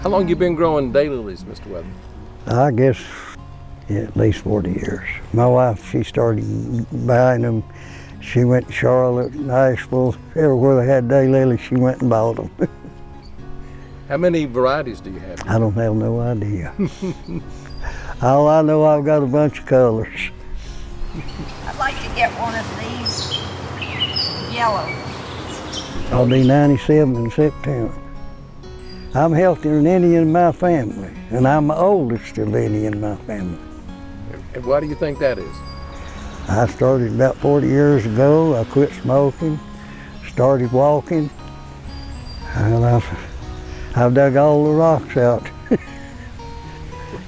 How long you been growing daylilies, Mr. Weather? I guess at least 40 years. My wife, she started buying them. She went to Charlotte, Nashville, everywhere they had daylilies, she went and bought them. How many varieties do you have? I don't have no idea. All I know, I've got a bunch of colors. I'd like to get one of these yellow. I'll be 97 in September. I'm healthier than any in my family, and I'm the oldest of any in my family. And why do you think that is? I started about 40 years ago. I quit smoking, started walking, and I've dug all the rocks out.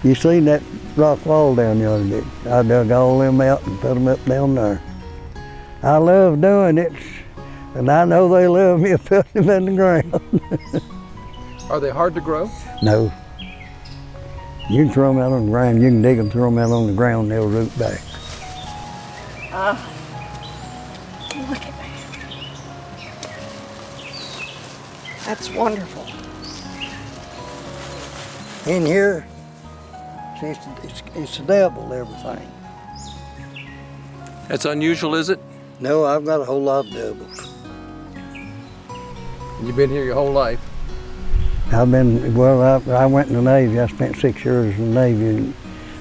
You seen that rock wall down the other day? I dug all them out and put them up down there. I love doing it, and I know they love me putting them in the ground. Are they hard to grow? No. You can throw them out on the ground. You can dig them, throw them out on the ground, they'll root back. Look at that. That's wonderful. In here, it's a double everything. That's unusual, is it? No, I've got a whole lot of doubles. You've been here your whole life? I went in the Navy. I spent 6 years in the Navy and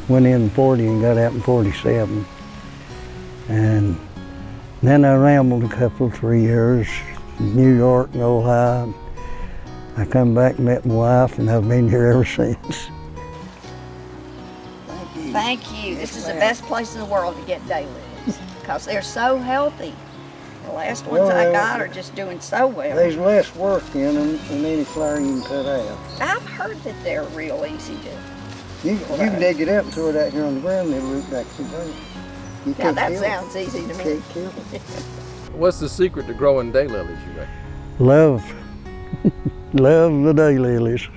went in 40 and got out in 47. And then I rambled a couple, 3 years, New York and Ohio. I come back and met my wife, and I've been here ever since. Thank you. This is the best place in the world to get daylilies because they're so healthy. The last ones I got are just doing so well. There's less work in them than any flower you can cut out. I've heard that they're real easy to. You can dig it up and throw it out here on the ground, they'll root back to the ground. Now that sounds easy to me. Can't kill them. What's the secret to growing daylilies, you reckon? Love. Love the daylilies.